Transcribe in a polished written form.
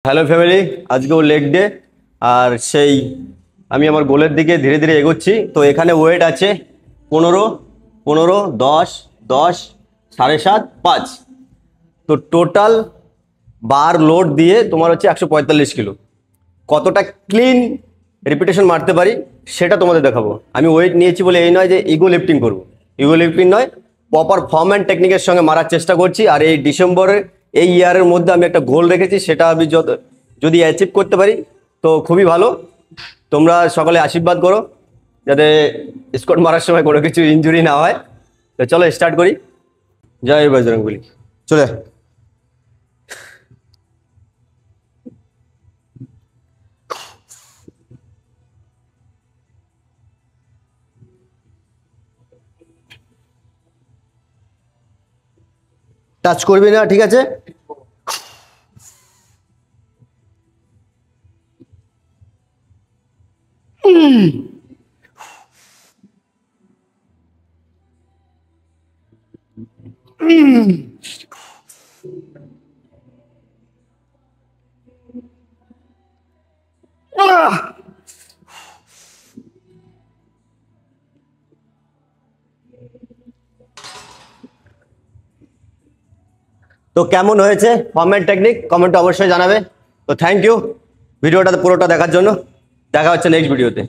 Hello family, আজকেও leg day. আর সেই আমি আমার গোলের দিকে ধীরে ধীরে এগোচ্ছি। তো এখানে ওয়েট আছে 15, 15, 10, 10, 7.5, 5। তো টোটাল বার লোড দিয়ে তোমার হচ্ছে 145 কিলো। কতটা ক্লিন রিপিটেশন মারতে পারি সেটা তোমাদের দেখাবো। আমি ওয়েট নিয়েছি বলে এই নয় যে ইগো লিফটিং করবো, ইগো লিফটিং নয়, প্রপার ফর্ম অ্যান্ড টেকনিকের সঙ্গে মারার চেষ্টা করছি। আর এই ডিসেম্বরের এই ইয়ারের মধ্যে আমি একটা গোল রেখেছি, সেটা আমি যদি অ্যাচিভ করতে পারি তো খুবই ভালো। তোমরা সকলে আশীর্বাদ করো যাতে স্কোয়াড মারার সময় কোনো কিছু ইনজুরি না হয়। তো চলো স্টার্ট করি। জয় বজরংবলী। চলে টাচ করবি না, ঠিক আছে? তো কেমন হয়েছে ফর্মেট টেকনিক কমেন্টে অবশ্যই জানাবে। তো থ্যাংক ইউ ভিডিওটা পুরোটা দেখার জন্য। দেখা হচ্ছে নেক্সট ভিডিওতে।